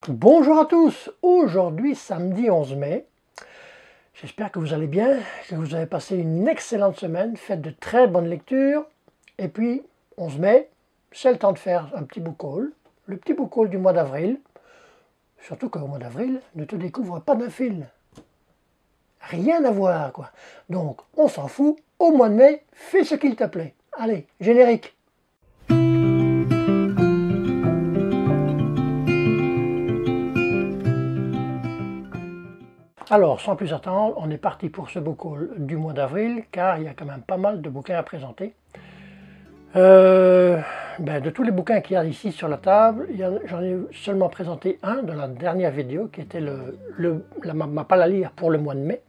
Bonjour à tous, aujourd'hui samedi 11 mai, j'espère que vous allez bien, que vous avez passé une excellente semaine, faites de très bonnes lectures, et puis 11 mai, c'est le temps de faire un petit book haul, le petit book haul du mois d'avril, surtout qu'au mois d'avril, ne te découvre pas d'un fil, rien à voir quoi, donc on s'en fout, au mois de mai, fais ce qu'il te plaît, allez, générique. Alors, sans plus attendre, on est parti pour ce book haul du mois d'avril, car il y a quand même pas mal de bouquins à présenter. De tous les bouquins qu'il y a ici sur la table, j'en ai seulement présenté un dans la dernière vidéo, qui était ma palle à lire pour le mois de mai.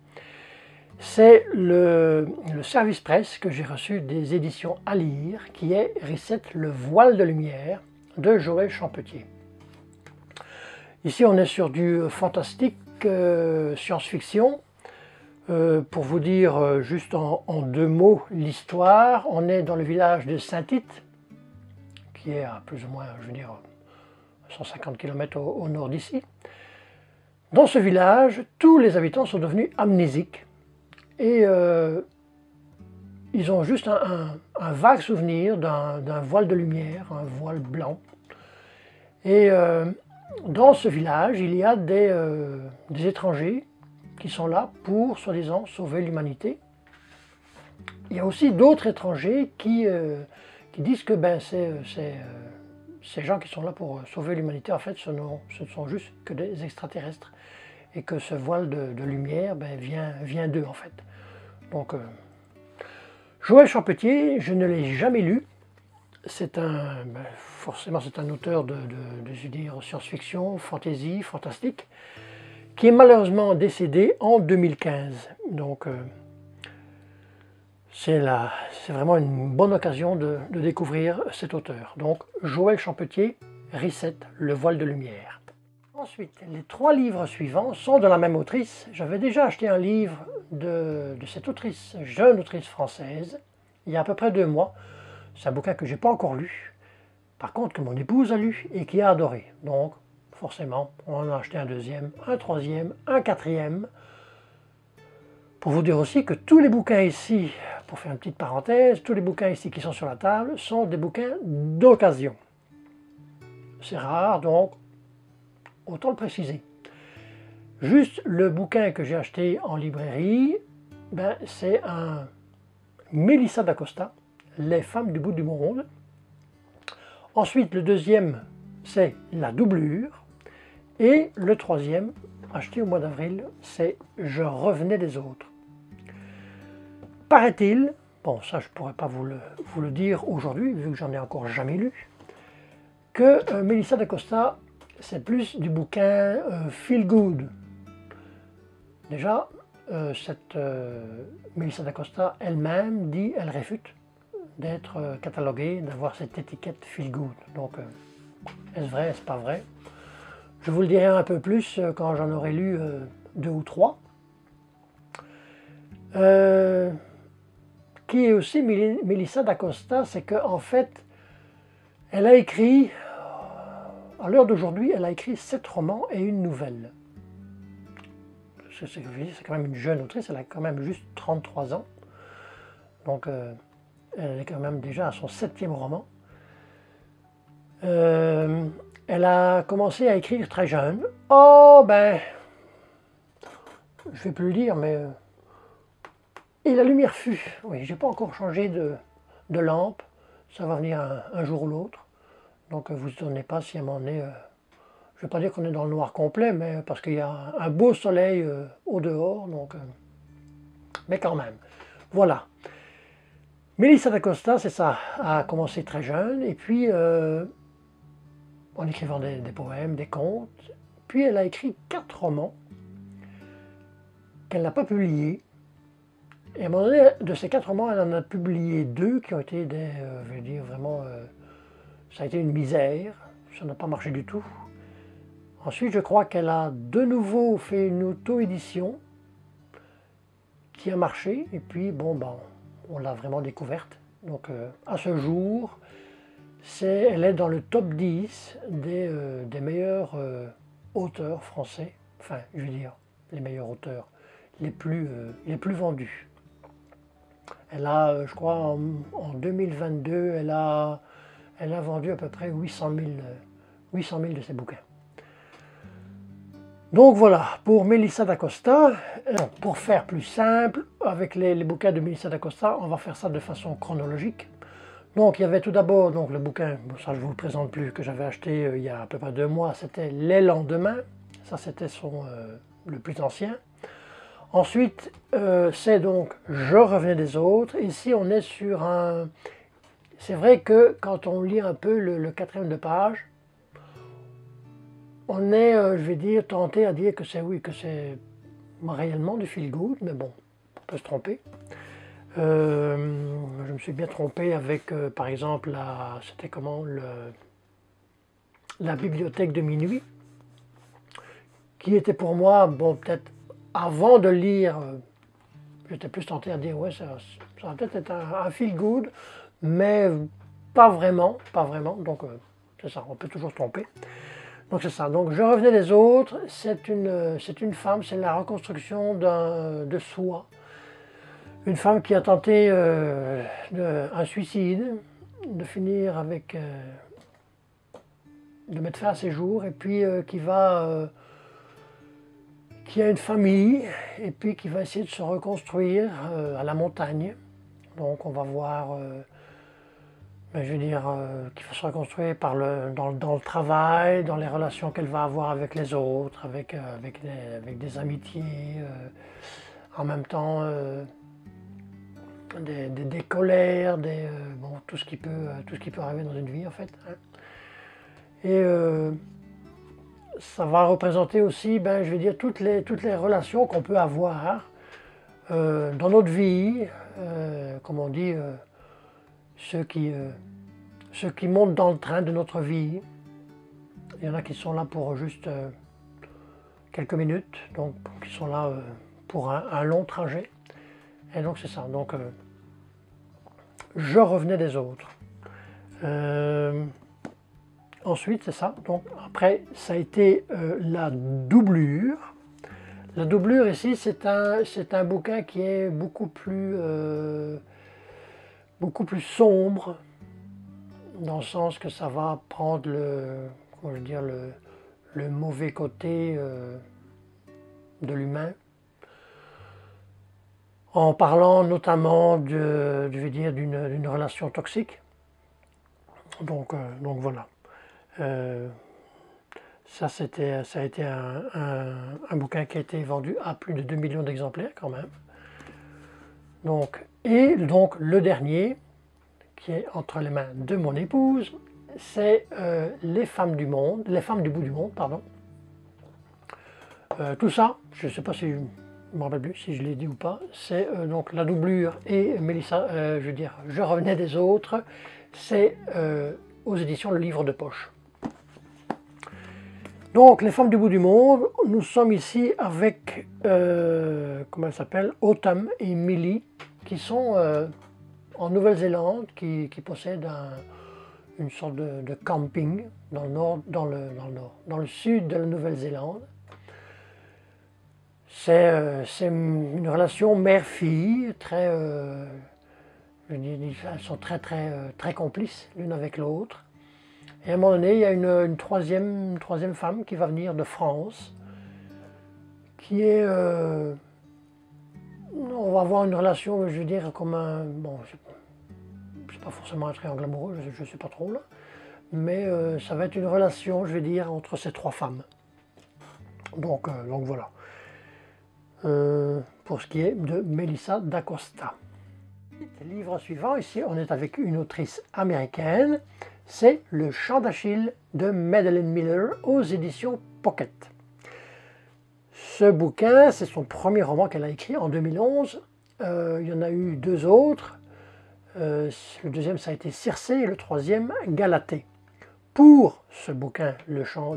C'est le service presse que j'ai reçu des éditions à lire, qui est Reset, le voile de lumière, de Joël Champetier. Ici, on est sur du fantastique, science-fiction. Pour vous dire juste en deux mots l'histoire, on est dans le village de Saint-Tite, qui est à plus ou moins, 150 km au nord d'ici. Dans ce village, tous les habitants sont devenus amnésiques et ils ont juste un vague souvenir d'un voile de lumière, un voile blanc. Et dans ce village, il y a des étrangers qui sont là pour, soi-disant, sauver l'humanité. Il y a aussi d'autres étrangers qui disent que ces gens qui sont là pour sauver l'humanité, en fait, ce ne sont juste que des extraterrestres, et que ce voile de lumière vient d'eux, en fait. Donc, Joël Champetier, je ne l'ai jamais lu. Forcément, c'est un auteur de science-fiction, fantasy, fantastique, qui est malheureusement décédé en 2015. Donc, c'est vraiment une bonne occasion de découvrir cet auteur. Donc, Joël Champetier, Reset, le voile de lumière. Ensuite, les trois livres suivants sont de la même autrice. J'avais déjà acheté un livre de cette autrice, jeune autrice française, il y a à peu près 2 mois. C'est un bouquin que je n'ai pas encore lu, par contre que mon épouse a lu et qui a adoré. Donc, forcément, on en a acheté un deuxième, un troisième, un quatrième. Pour vous dire aussi que tous les bouquins ici, pour faire une petite parenthèse, tous les bouquins ici qui sont sur la table sont des bouquins d'occasion. C'est rare, donc autant le préciser. Juste le bouquin que j'ai acheté en librairie, c'est un Mélissa d'Acosta, Les femmes du bout du monde. Ensuite, le deuxième, c'est La doublure. Et le troisième, acheté au mois d'avril, c'est Je revenais des autres. Paraît-il, bon ça je ne pourrais pas vous le dire aujourd'hui, vu que j'en ai encore jamais lu, que Mélissa d'Acosta, c'est plus du bouquin feel good. Déjà, cette Mélissa d'Acosta elle-même dit, elle réfute d'être cataloguée, d'avoir cette étiquette feel good. Donc, est-ce vrai, est-ce pas vrai? Je vous le dirai un peu plus quand j'en aurai lu 2 ou 3. Qui est aussi Mélissa d'Acosta, c'est qu'en fait, elle a écrit, à l'heure d'aujourd'hui, elle a écrit 7 romans et une nouvelle. C'est quand même une jeune autrice, elle a quand même juste 33 ans. Donc, elle est quand même déjà à son 7e roman. Elle a commencé à écrire très jeune. Oh, je vais plus le dire, mais... Et la lumière fut. Oui, j'ai pas encore changé de lampe. Ça va venir un jour ou l'autre. Donc, vous ne étonnez pas si à un moment donné... je ne vais pas dire qu'on est dans le noir complet, mais parce qu'il y a un beau soleil au dehors, donc... mais quand même. Voilà. Mélissa d'Acosta, c'est ça, a commencé très jeune, et puis... en écrivant des poèmes, des contes. Puis elle a écrit 4 romans qu'elle n'a pas publiés. Et à un moment donné, de ces 4 romans, elle en a publié 2 qui ont été je veux dire vraiment, ça a été une misère. Ça n'a pas marché du tout. Ensuite, je crois qu'elle a de nouveau fait une auto-édition qui a marché. Et puis, on l'a vraiment découverte. Donc, à ce jour, elle est dans le top 10 des meilleures auteurs français, enfin je veux dire les meilleurs auteurs, les plus vendus. Elle a, je crois, en 2022, elle a vendu à peu près 800 000 de ses bouquins. Donc voilà, pour Melissa d'Acosta, pour faire plus simple, avec les bouquins de Melissa d'Acosta, on va faire ça de façon chronologique. Donc il y avait tout d'abord donc le bouquin, bon, ça je ne vous le présente plus, que j'avais acheté il y a à peu près 2 mois, c'était Les Lendemains, ça c'était le plus ancien. Ensuite, c'est donc Je revenais des autres. Ici, on est sur un... C'est vrai que quand on lit un peu le quatrième de page, on est, je vais dire, tenté à dire que c'est oui, que c'est réellement du feel good, mais bon, on peut se tromper. Je me suis bien trompé avec, par exemple, c'était comment, la bibliothèque de minuit, qui était pour moi, bon, peut-être avant de lire, j'étais plus tenté à dire, ouais, ça va peut-être être un feel good, mais pas vraiment, donc c'est ça, on peut toujours se tromper. Donc c'est ça, donc Je revenais des autres, c'est une femme, c'est la reconstruction de soi. Une femme qui a tenté un suicide, de finir avec, de mettre fin à ses jours, et puis qui a une famille, et puis qui va essayer de se reconstruire à la montagne. Donc on va voir, je veux dire, qu'il va se reconstruire dans le travail, dans les relations qu'elle va avoir avec les autres, avec des amitiés, en même temps des colères, bon, tout ce qui peut arriver dans une vie en fait. Hein. Et ça va représenter aussi, je veux dire, toutes les relations qu'on peut avoir dans notre vie, comme on dit, ceux qui montent dans le train de notre vie. Il y en a qui sont là pour juste quelques minutes, donc qui sont là pour un long trajet. Et donc c'est ça, donc Je revenais des autres. Ensuite, c'est ça, donc après ça a été la doublure. La doublure ici, c'est un bouquin qui est beaucoup plus sombre, dans le sens que ça va prendre le mauvais côté de l'humain, en parlant notamment je vais dire, d'une relation toxique. Donc voilà. Ça a été un bouquin qui a été vendu à plus de 2 millions d'exemplaires quand même. Et donc le dernier, qui est entre les mains de mon épouse, c'est Les femmes du bout du monde, pardon. Tout ça, je ne sais pas si je me rappelle plus si je l'ai dit ou pas, c'est donc la doublure et Melissa, je veux dire, Je revenais des autres, c'est aux éditions Le Livre de Poche. Donc, Les femmes du bout du monde, nous sommes ici avec, comment elle s'appelle, Autumn et Millie, qui sont en Nouvelle-Zélande, qui possèdent une sorte de camping dans le sud de la Nouvelle-Zélande. C'est une relation mère-fille, très, je dis, elles sont très complices l'une avec l'autre. Et à un moment donné, il y a une troisième femme qui va venir de France, qui est... on va avoir une relation, je veux dire, comme un... Bon, c'est pas forcément un triangle amoureux, je ne sais pas trop là, mais ça va être une relation, je vais dire, entre ces 3 femmes. Donc voilà. Pour ce qui est de Melissa d'Acosta. Livre suivant, ici on est avec une autrice américaine, c'est Le Chant d'Achille de Madeline Miller aux éditions Pocket. Ce bouquin, c'est son premier roman qu'elle a écrit en 2011. Il y en a eu 2 autres. Le deuxième, ça a été Circé, et le troisième, Galatée. Pour ce bouquin, Le Chant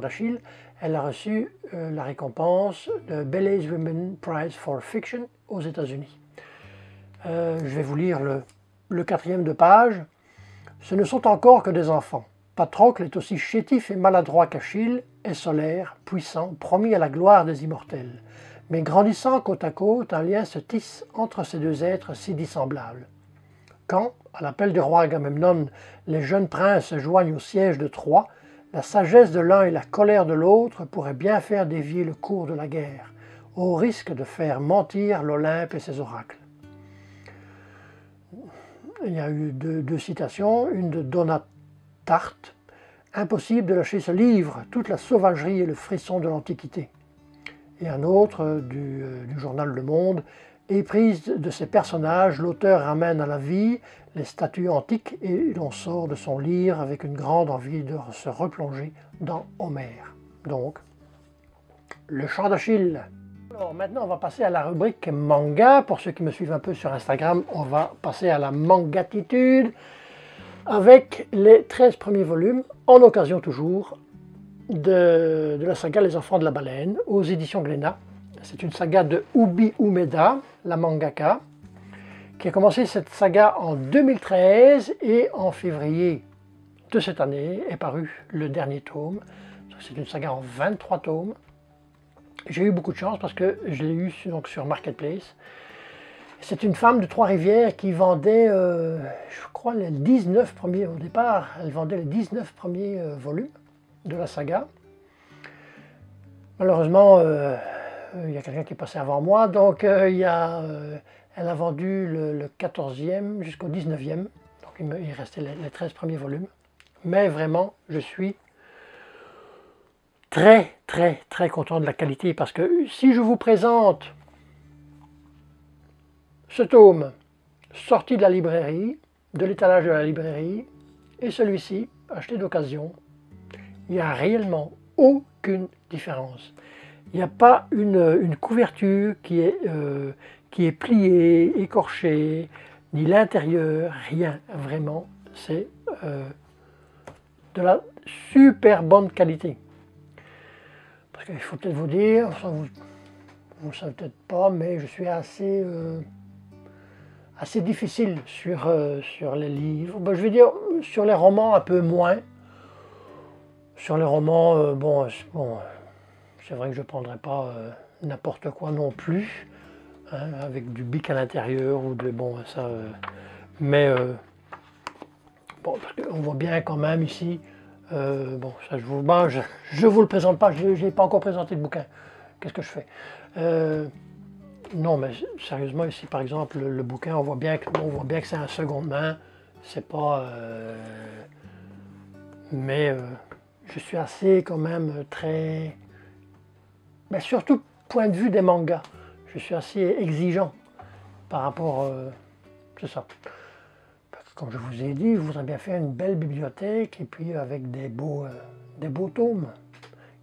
d'Achille, elle a reçu la récompense de Bellairs Women Prize for Fiction aux États-Unis. Je vais vous lire le 4e de page. Ce ne sont encore que des enfants. Patrocle est aussi chétif et maladroit qu'Achille, est solaire, puissant, promis à la gloire des immortels. Mais grandissant côte à côte, un lien se tisse entre ces deux êtres si dissemblables. Quand, à l'appel du roi Agamemnon, les jeunes princes se joignent au siège de Troie, la sagesse de l'un et la colère de l'autre pourraient bien faire dévier le cours de la guerre, au risque de faire mentir l'Olympe et ses oracles. Il y a eu deux citations, une de Donat Tarthes, « Impossible de lâcher ce livre, toute la sauvagerie et le frisson de l'Antiquité ». Et un autre du journal Le Monde, « Éprise de ces personnages, l'auteur ramène à la vie les statues antiques et l'on sort de son livre avec une grande envie de se replonger dans Homère. » Donc, le chant d'Achille. Alors maintenant, on va passer à la rubrique manga. Pour ceux qui me suivent un peu sur Instagram, on va passer à la mangatitude avec les 13 premiers volumes, en occasion toujours, de la saga Les Enfants de la Baleine, aux éditions Glénat. C'est une saga de Ubi Umeda, la mangaka, qui a commencé cette saga en 2013 et en février de cette année est paru le dernier tome. C'est une saga en 23 tomes. J'ai eu beaucoup de chance parce que je l'ai eu donc sur Marketplace. C'est une femme de Trois-Rivières qui vendait, je crois, les 19 premiers, au départ, elle vendait les 19 premiers volumes de la saga. Malheureusement, il y a quelqu'un qui est passé avant moi, donc elle a vendu le 14e jusqu'au 19e, donc il restait les 13 premiers volumes. Mais vraiment, je suis très content de la qualité, parce que si je vous présente ce tome sorti de la librairie, de l'étalage de la librairie, et celui-ci, acheté d'occasion, il n'y a réellement aucune différence. Il n'y a pas une couverture qui est pliée, écorchée, ni l'intérieur, rien, vraiment, c'est de la super bonne qualité. Parce qu'il faut peut-être vous dire, vous ne le savez peut-être pas, mais je suis assez difficile sur les livres. Ben, je vais dire, sur les romans, un peu moins. Sur les romans, bon, c'est vrai que je ne prendrai pas n'importe quoi non plus, hein, avec du bic à l'intérieur, ou de, bon, ça, mais, bon, parce qu'on voit bien quand même ici, bon, ça je vous le présente pas, je n'ai pas encore présenté le bouquin. Qu'est-ce que je fais? Non, mais sérieusement, ici, par exemple, le bouquin, on voit bien que c'est un seconde main. C'est pas... mais je suis assez, quand même, très... Mais surtout, point de vue des mangas, je suis assez exigeant par rapport... c'est ça. Parce que, comme je vous ai dit, je voudrais bien faire une belle bibliothèque, et puis avec des beaux tomes,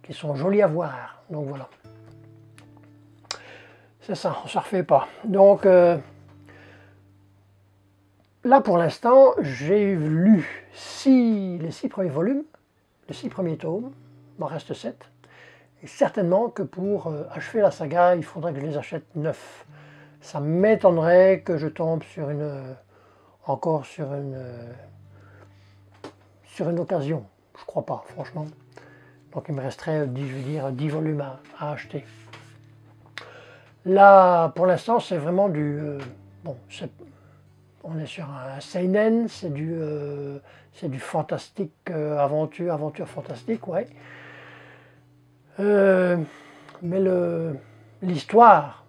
qui sont jolis à voir. Donc, voilà. C'est ça, on ne se refait pas. Donc, là, pour l'instant, j'ai lu les 6 premiers volumes, les 6 premiers tomes, il m'en reste 7. Et certainement que pour achever la saga, il faudrait que je les achète 9. Ça m'étonnerait que je tombe encore sur une occasion. Je crois pas, franchement. Donc, il me resterait, je veux dire, 10 volumes à acheter. Là, pour l'instant, c'est vraiment du... bon, on est sur un seinen, c'est du fantastique, aventure fantastique, ouais. Mais l'histoire,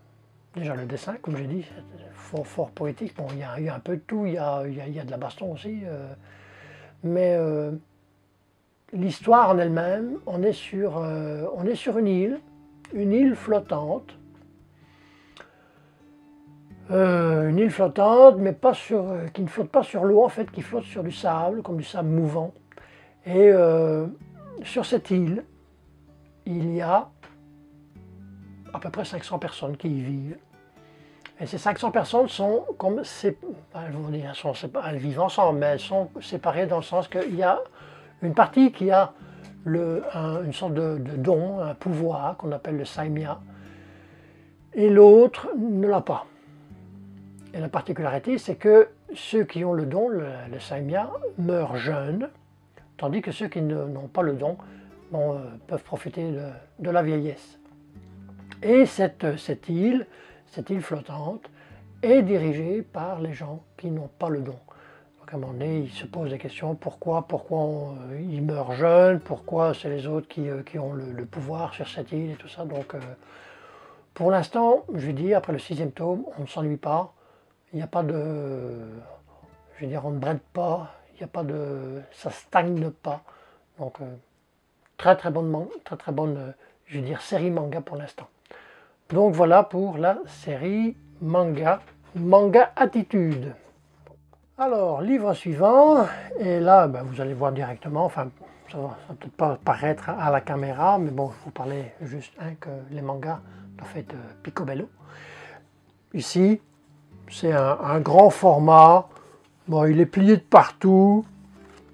déjà le dessin, comme j'ai dit, c'est fort poétique. Bon, il y a un peu de tout, il y a de la baston aussi. Mais l'histoire en elle-même, on est sur une île flottante. Une île flottante, mais pas qui ne flotte pas sur l'eau, en fait, qui flotte sur du sable, comme du sable mouvant. Et sur cette île, il y a à peu près 500 personnes qui y vivent. Et ces 500 personnes sont comme elles vivent ensemble, mais elles sont séparées dans le sens qu'il y a une partie qui a une sorte de don, un pouvoir qu'on appelle le saimya, et l'autre ne l'a pas. Et la particularité, c'est que ceux qui ont le don, le saimya, meurent jeunes, tandis que ceux qui n'ont pas le don peuvent profiter de la vieillesse. Et cette île flottante, est dirigée par les gens qui n'ont pas le don. Donc à un moment donné, ils se posent des questions, pourquoi ils meurent jeunes, pourquoi c'est les autres qui ont le pouvoir sur cette île et tout ça. Donc pour l'instant, je vais dire, après le 6e tome, on ne s'ennuie pas, il n'y a pas de... Je veux dire, on ne brade pas, il n'y a pas de... ça stagne pas. Donc très bonne, je veux dire, série manga pour l'instant. Donc voilà pour la série Manga Attitude. Alors, livre suivant, et là, vous allez voir directement, enfin, ça va peut-être pas paraître à la caméra, mais bon, je vous parlais juste que les mangas en fait picobello. Ici, c'est un grand format, bon, il est plié de partout,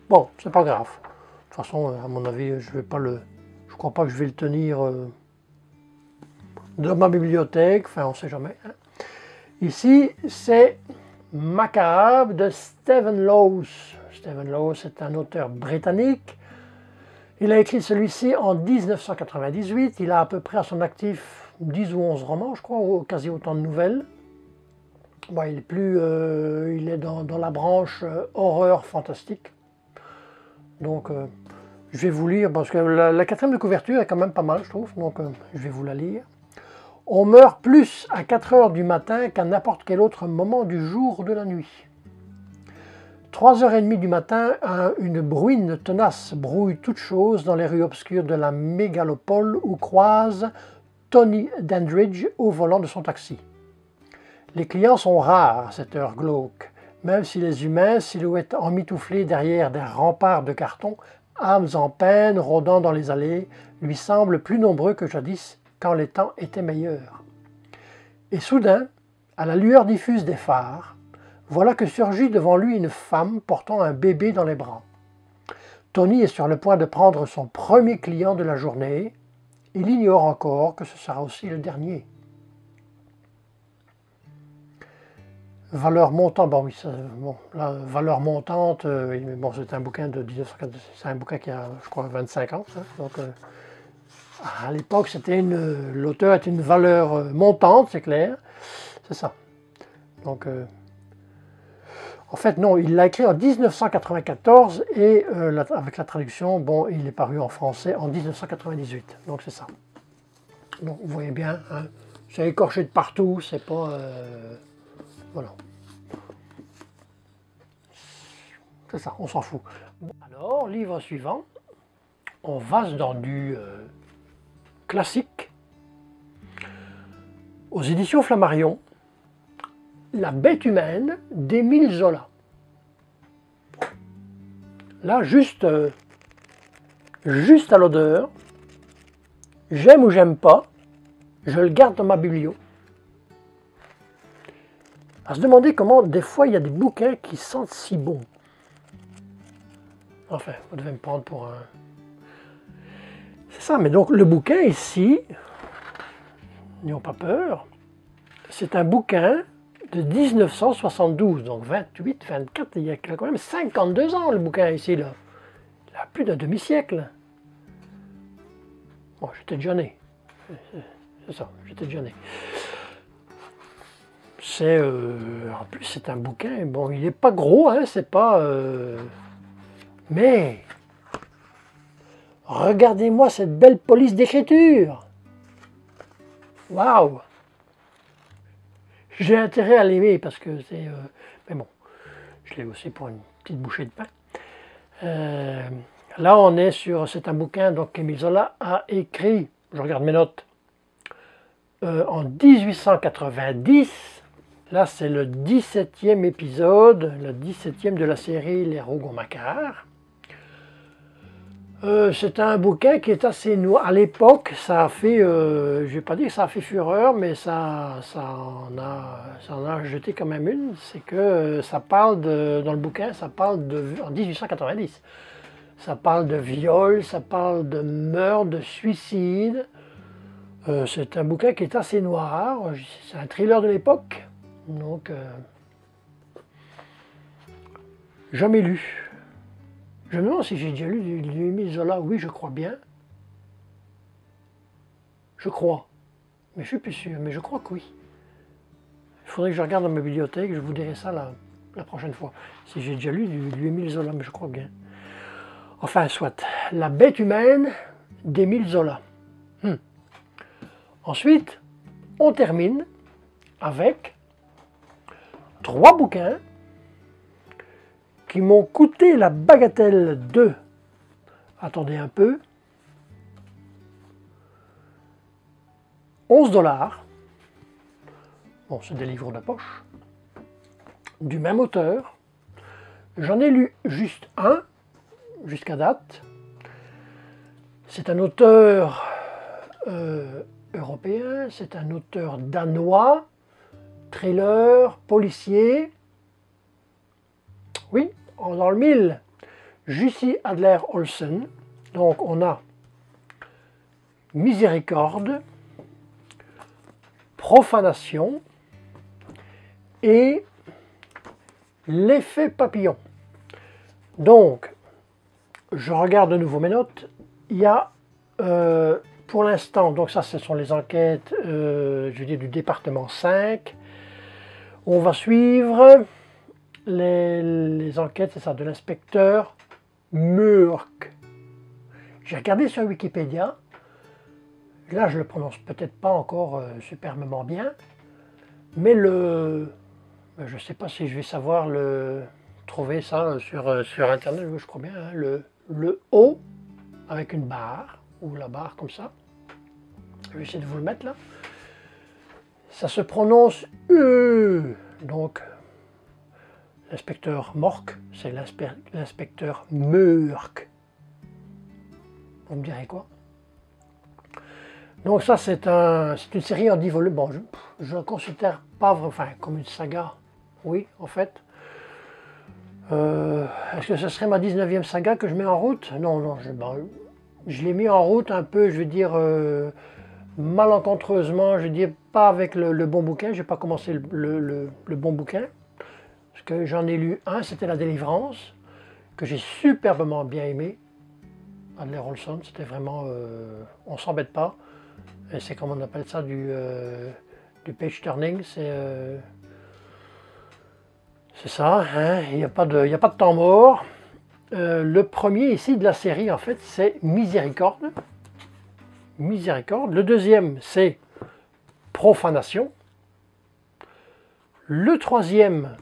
bon, c'est pas grave. De toute façon, à mon avis, je crois pas que je vais le tenir dans ma bibliothèque, enfin on ne sait jamais. Hein. Ici, c'est Macabre de Stephen Lowe. Stephen Lowe, c'est un auteur britannique. Il a écrit celui-ci en 1998. Il a à peu près à son actif 10 ou 11 romans, je crois, ou quasi autant de nouvelles. Bon, il est dans la branche horreur fantastique. Donc, je vais vous lire, parce que la 4e de couverture est quand même pas mal, je trouve. Donc, je vais vous la lire. On meurt plus à 4 heures du matin qu'à n'importe quel autre moment du jour ou de la nuit. 3h30 du matin, une bruine tenace brouille toute chose dans les rues obscures de la mégalopole où croise Tony Dandridge au volant de son taxi. Les clients sont rares à cette heure glauque, même si les humains, silhouettes emmitouflées derrière des remparts de carton, âmes en peine rôdant dans les allées, lui semblent plus nombreux que jadis, quand les temps étaient meilleurs. Et soudain, à la lueur diffuse des phares, voilà que surgit devant lui une femme portant un bébé dans les bras. Tony est sur le point de prendre son premier client de la journée. Il ignore encore que ce sera aussi le dernier. Valeur montante, bon oui, la valeur montante, bon, c'est un bouquin de 1940, c'est un bouquin qui a, je crois, 25 ans, hein, donc à l'époque, l'auteur est une valeur montante, c'est clair, c'est ça. Donc, en fait, non, il l'a écrit en 1994 et avec la traduction, bon, il est paru en français en 1998. Donc, c'est ça. Donc, vous voyez bien, hein, c'est écorché de partout, c'est pas... voilà. C'est ça, on s'en fout. Alors, livre suivant, on va dans du... classique, aux éditions Flammarion, La bête humaine d'Émile Zola. Là, juste à l'odeur, j'aime ou j'aime pas, je le garde dans ma biblio. À se demander comment, des fois, il y a des bouquins qui sentent si bon. Enfin, vous devez me prendre pour un... C'est ça, mais donc le bouquin ici, n'ayons pas peur, c'est un bouquin de 1972, donc 28, 24, il y a quand même 52 ans le bouquin ici, là. Il a plus d'un demi-siècle. Bon, j'étais déjà né. C'est ça, j'étais déjà né. En plus c'est un bouquin, bon, il n'est pas gros, hein, c'est pas... mais... regardez-moi cette belle police d'écriture. Waouh! J'ai intérêt à l'aimer parce que c'est... mais bon, je l'ai aussi pour une petite bouchée de pain. Là, on est sur... C'est un bouquin qu'Émile Zola a écrit, je regarde mes notes, en 1890. Là, c'est le 17e épisode, le 17e de la série Les Rougon-Macquart. C'est un bouquin qui est assez noir. À l'époque, ça a fait, je ne vais pas dire que ça a fait fureur, mais ça en a jeté quand même une. C'est que ça parle dans le bouquin, ça parle en 1890. Ça parle de viol, ça parle de meurtre, de suicide. C'est un bouquin qui est assez noir. C'est un thriller de l'époque. Donc, jamais lu. Je me demande si j'ai déjà lu du Émile Zola. Oui, je crois bien. Je crois. Mais je suis plus sûr. Mais je crois que oui. Il faudrait que je regarde dans ma bibliothèque. Je vous dirai ça la prochaine fois. Si j'ai déjà lu du Émile Zola, mais je crois bien. Enfin, soit. La bête humaine d'Émile Zola. Ensuite, on termine avec 3 bouquins qui m'ont coûté la bagatelle de, attendez un peu, 11 $. Bon, c'est des livres de poche, du même auteur. J'en ai lu juste un, jusqu'à date. C'est un auteur européen, c'est un auteur danois, thriller, policier. Oui, dans le mille, Jussi Adler Olsen. Donc on a Miséricorde, Profanation et L'effet papillon. Donc, je regarde de nouveau mes notes. Il y a pour l'instant, donc ça ce sont les enquêtes je veux dire, du département 5. On va suivre les enquêtes, c'est ça, de l'inspecteur Murk. J'ai regardé sur Wikipédia. Là, je le prononce peut-être pas encore superbement bien, mais je ne sais pas si je vais savoir trouver ça sur Internet, je crois bien, hein, le O avec une barre, ou la barre comme ça. Je vais essayer de vous le mettre là. Ça se prononce E. Donc, l'inspecteur Mork, c'est l'inspecteur Murk. Vous me direz quoi? Donc ça, c'est une série en 10 volumes. Bon, je ne considère pas enfin, comme une saga. Oui, en fait. Est-ce que ce serait ma 19e saga que je mets en route? Non, non, je l'ai mis en route un peu, je veux dire, malencontreusement, je veux dire, pas avec le bon bouquin. Je n'ai pas commencé le bon bouquin. Parce que j'en ai lu un, c'était La Délivrance, que j'ai superbement bien aimé. Adler Olson, c'était vraiment... on s'embête pas. C'est comme on appelle ça du page turning, c'est ça, hein, il n'y a pas de temps mort. Le premier ici de la série, en fait, c'est Miséricorde. Miséricorde. Le deuxième, c'est Profanation. Le troisième,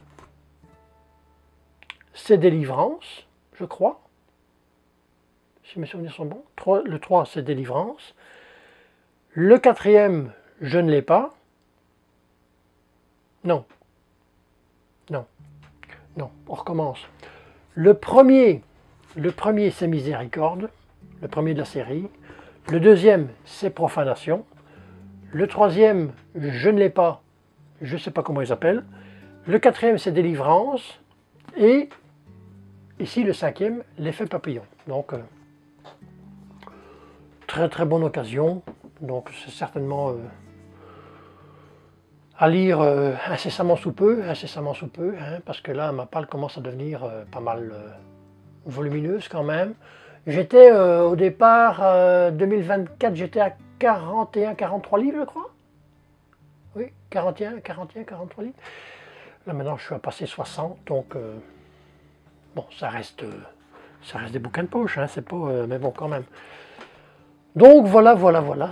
c'est Délivrance, je crois. Si mes souvenirs sont bons. Le 3, c'est Délivrance. Le quatrième, je ne l'ai pas. Non. Non. Non, on recommence. Le premier c'est Miséricorde, le premier de la série. Le deuxième, c'est Profanation. Le troisième, je ne l'ai pas, je ne sais pas comment ils s'appellent. Le quatrième, c'est Délivrance. Et ici, le cinquième, L'effet papillon. Donc, très très bonne occasion. Donc, c'est certainement à lire incessamment sous peu, hein, parce que là, ma palle commence à devenir pas mal volumineuse quand même. J'étais au départ, 2024, j'étais à 41-43 livres, je crois. Oui, 41-43 livres. Là maintenant, je suis à passer 60, donc bon, ça reste des bouquins de poche, hein, c'est pas, mais bon, quand même. Donc voilà,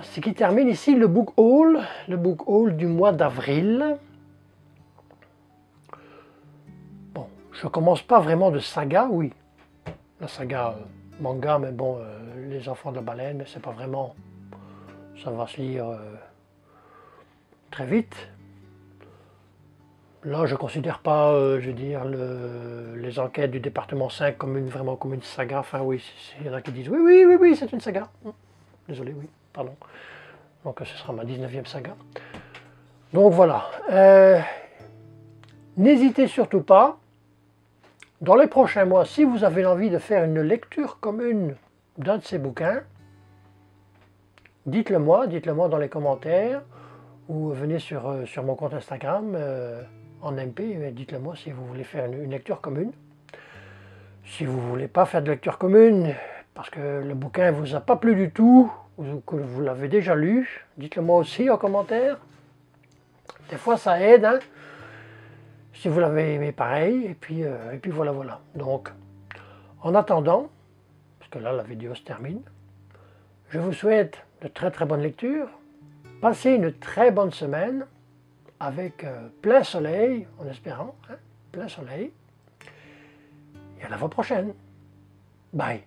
ce qui termine ici le book haul du mois d'avril. Bon, je commence pas vraiment de saga, oui, la saga manga, mais bon, les enfants de la baleine, mais c'est pas vraiment, ça va se lire très vite. Là, je ne considère pas, je veux dire, les enquêtes du département 5 vraiment comme une saga. Enfin oui, il y en a qui disent oui, c'est une saga. Désolé, oui, pardon. Donc ce sera ma 19e saga. Donc voilà. N'hésitez surtout pas, dans les prochains mois, si vous avez envie de faire une lecture commune d'un de ces bouquins, dites-le moi dans les commentaires, ou venez sur mon compte Instagram en MP, dites-le moi si vous voulez faire une lecture commune. Si vous ne voulez pas faire de lecture commune, parce que le bouquin ne vous a pas plu du tout, ou que vous l'avez déjà lu, dites-le moi aussi en commentaire. Des fois ça aide, hein, si vous l'avez aimé pareil, et puis voilà. Donc, en attendant, parce que là la vidéo se termine, je vous souhaite de très bonnes lectures, passez une très bonne semaine, avec plein soleil, en espérant, hein, plein soleil, et à la fois prochaine. Bye.